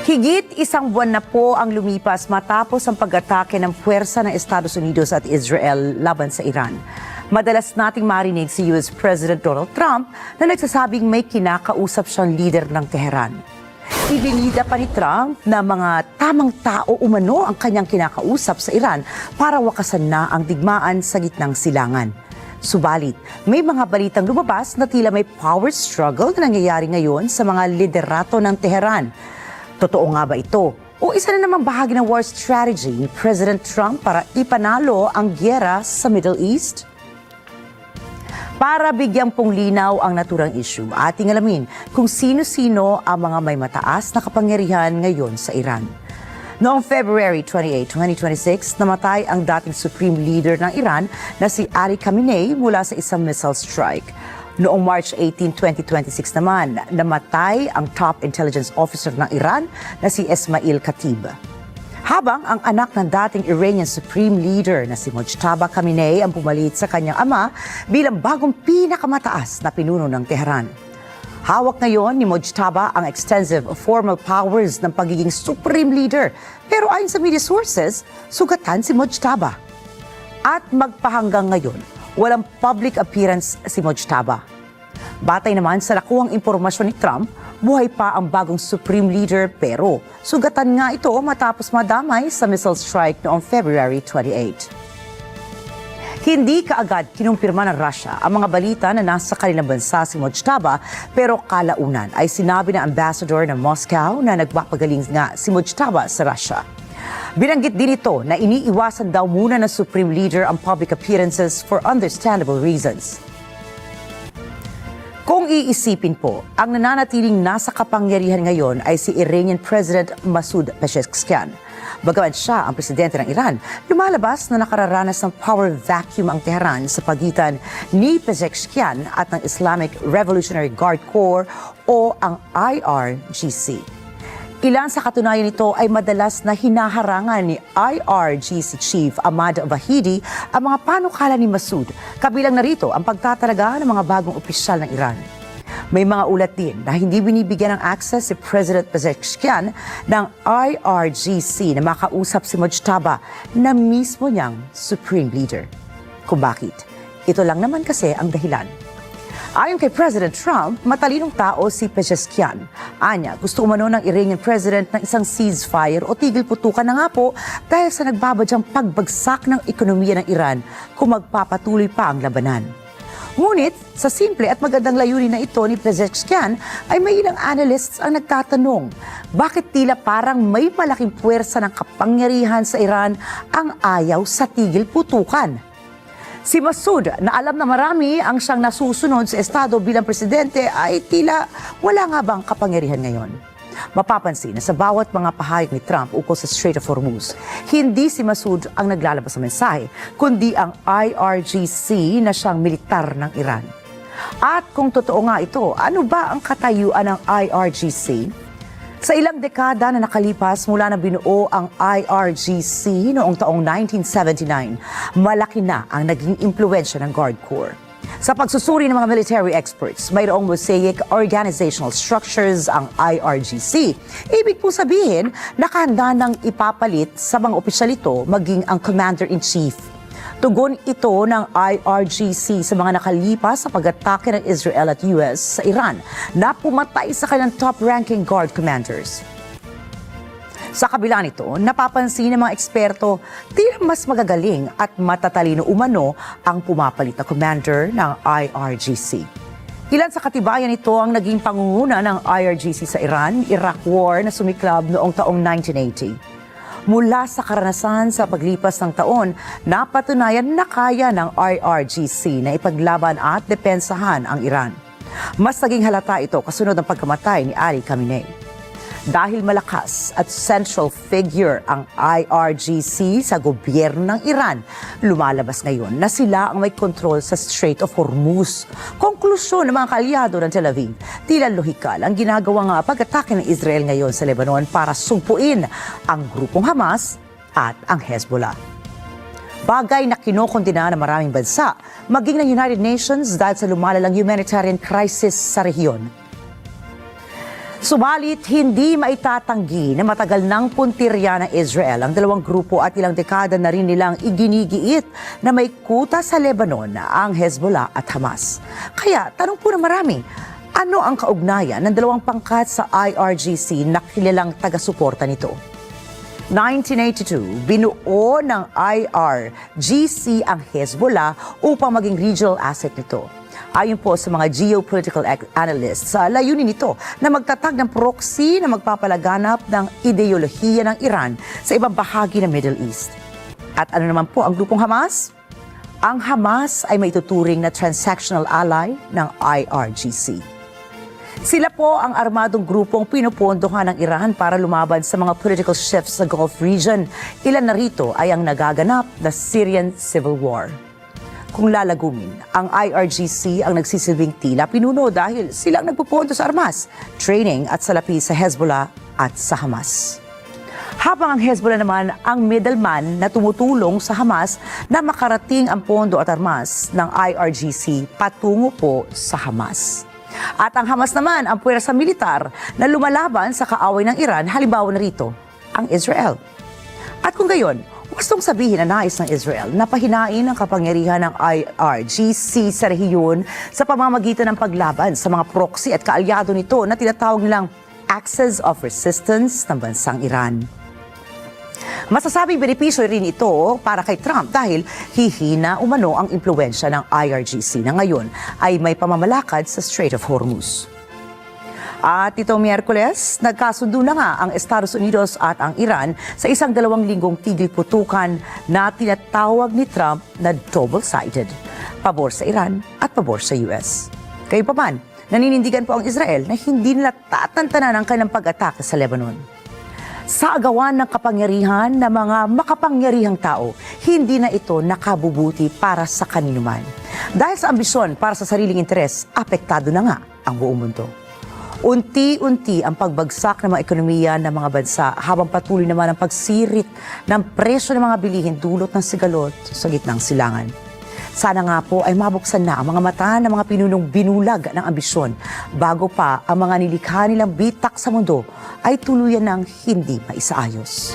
Higit isang buwan na po ang lumipas matapos ang pag-atake ng puwersa ng Estados Unidos at Israel laban sa Iran. Madalas nating marinig si US President Donald Trump na nagsasabing may kinakausap siyang leader ng Tehran. Ibinida pa ni Trump na mga tamang tao umano ang kanyang kinakausap sa Iran para wakasan na ang digmaan sa gitnang silangan. Subalit, may mga balitang lumabas na tila may power struggle na nangyayari ngayon sa mga liderato ng Tehran. Totoo nga ba ito? O isa na namang bahagi ng war strategy ni President Trump para ipanalo ang gyera sa Middle East? Para bigyang pong linaw ang naturang issue, ating alamin kung sino-sino ang mga may mataas na kapangyarihan ngayon sa Iran. Noong February 28, 2026, namatay ang dating Supreme Leader ng Iran na si Ali Khamenei mula sa isang missile strike. Noong March 18, 2026 naman, namatay ang top intelligence officer ng Iran na si Esmail Khatib. Habang ang anak ng dating Iranian Supreme Leader na si Mojtaba Khamenei ang pumalit sa kanyang ama bilang bagong pinakamataas na pinuno ng Tehran. Hawak ngayon ni Mojtaba ang extensive formal powers ng pagiging Supreme Leader, pero ayon sa media sources, sugatan si Mojtaba. At magpahanggang ngayon, walang public appearance si Mojtaba. Batay naman sa nakuhang impormasyon ni Trump, buhay pa ang bagong Supreme Leader pero sugatan nga ito matapos madamay sa missile strike noong February 28. Hindi kaagad kinumpirma ng Russia ang mga balita na nasa kanilang bansa si Mojtaba pero kalaunan ay sinabi ng ambassador ng Moscow na nagpapagaling nga si Mojtaba sa Russia. Binanggit din ito na iniiwasan daw muna ng Supreme Leader ang public appearances for understandable reasons. Kung iisipin po, ang nananatiling nasa kapangyarihan ngayon ay si Iranian President Masoud Pezeshkian. Bagaman siya ang presidente ng Iran, lumalabas na nakararanas ng power vacuum ang Tehran sa pagitan ni Pezeshkian at ng Islamic Revolutionary Guard Corps o ang IRGC. Ilan sa katunayan nito ay madalas na hinaharangan ni IRGC Chief Ahmad Vahidi ang mga panukala ni Masoud, kabilang narito ang pagtatalaga ng mga bagong opisyal ng Iran. May mga ulat din na hindi binibigyan ng access si President Pezeshkian ng IRGC na makausap si Mojtaba na mismo niyang Supreme Leader. Kung bakit? Ito lang naman kasi ang dahilan. Ayon kay President Trump, matalinong tao si Pezeshkian. Anya, gusto umano ng Iranian President ng isang ceasefire o tigil putukan na nga po dahil sa nagbabadyang pagbagsak ng ekonomiya ng Iran kung magpapatuloy pa ang labanan. Ngunit, sa simple at magandang layunin na ito ni Pezeshkian ay may ilang analysts ang nagtatanong, bakit tila parang may malaking puwersa ng kapangyarihan sa Iran ang ayaw sa tigil putukan? Si Masoud, na alam na marami ang siyang nasusunod sa estado bilang presidente, ay tila wala nga bang kapangyarihan ngayon. Mapapansin na sa bawat mga pahayag ni Trump ukol sa Strait of Hormuz, hindi si Masoud ang naglalabas ng mensahe, kundi ang IRGC na siyang militar ng Iran. At kung totoo nga ito, ano ba ang katayuan ng IRGC? Sa ilang dekada na nakalipas mula na binuo ang IRGC noong taong 1979, malaki na ang naging impluwensya ng Guard Corps. Sa pagsusuri ng mga military experts, mayroong mosaic organizational structures ang IRGC. Ibig po sabihin, nakahanda ng ipapalit sa mga opisyal ito maging ang Commander-in-Chief. Tugon ito ng IRGC sa mga nakalipas sa pag-atake ng Israel at US sa Iran na pumatay sa kanilang top-ranking guard commanders. Sa kabila nito, napapansin ng mga eksperto, tila mas magagaling at matatalino umano ang pumapalit na commander ng IRGC. Ilan sa katibayan nito ang naging pangunguna ng IRGC sa Iran-Iraq War na sumiklab noong taong 1980. Mula sa karanasan sa paglipas ng taon, napatunayan na kaya ng IRGC na ipaglaban at depensahan ang Iran. Mas naging halata ito kasunod ng pagkamatay ni Ali Khamenei. Dahil malakas at central figure ang IRGC sa gobyerno ng Iran, lumalabas ngayon na sila ang may kontrol sa Strait of Hormuz. Konklusyon ng mga kaalyado ng Tel Aviv, tila lohikal ang ginagawang pag-atake ng Israel ngayon sa Lebanon para sugpuin ang grupong Hamas at ang Hezbollah. Bagay na kinokondena ng maraming bansa, maging ng United Nations dahil sa lumalalang humanitarian crisis sa rehiyon. Subalit, hindi maitatanggi na matagal nang puntirya ng Israel ang dalawang grupo at ilang dekada na rin nilang iginigiit na may kuta sa Lebanon ang Hezbollah at Hamas. Kaya, tanong po ng marami, ano ang kaugnayan ng dalawang pangkat sa IRGC na kilalang taga-suporta nito? 1982, binuo ng IRGC ang Hezbollah upang maging regional asset nito. Ayon po sa mga geopolitical analysts, layunin nito na magtatag ng proxy na magpapalaganap ng ideolohiya ng Iran sa ibang bahagi ng Middle East. At ano naman po ang grupong Hamas? Ang Hamas ay maituturing na transactional ally ng IRGC. Sila po ang armadong grupong pinupondohan ng Iran para lumaban sa mga political shifts sa Gulf region. Ilan na rito ay ang nagaganap na Syrian Civil War. Kung lalagumin, ang IRGC ang nagsisilbing tila pinuno dahil silang nagpupunto sa armas, training at salapi sa Hezbollah at sa Hamas. Habang ang Hezbollah naman ang middleman na tumutulong sa Hamas na makarating ang pondo at armas ng IRGC patungo po sa Hamas. At ang Hamas naman ang puwersa militar na lumalaban sa kaaway ng Iran, halimbawa na rito, ang Israel. At kung gayon, gustong sabihin na nais ng Israel na pahinain ang kapangyarihan ng IRGC sa rehiyon sa pamamagitan ng paglaban sa mga proxy at kaalyado nito na tinatawag nilang Axis of Resistance ng bansang Iran. Masasabing benepisyo rin ito para kay Trump dahil hihina umano ang impluwensya ng IRGC na ngayon ay may pamamalakad sa Strait of Hormuz. At itong Miyerkules, nagkasundo na nga ang Estados Unidos at ang Iran sa isang 2 linggong tigil putukan na tinatawag ni Trump na double-sided. Pabor sa Iran at pabor sa US. Gayunpaman, naninindigan po ang Israel na hindi nila tatantanan ang kanilang pag-atake sa Lebanon. Sa agawan ng kapangyarihan ng mga makapangyarihang tao, hindi na ito nakabubuti para sa kaninuman. Dahil sa ambisyon para sa sariling interes, apektado na nga ang buong mundo. Unti-unti ang pagbagsak ng mga ekonomiya ng mga bansa habang patuloy naman ang pagsirit ng presyo ng mga bilihin dulot ng sigalot sa gitnang silangan. Sana nga po ay mabuksan na ang mga mata ng mga pinunong binulag ng ambisyon bago pa ang mga nilikha nilang bitak sa mundo ay tuluyan ng hindi maisaayos.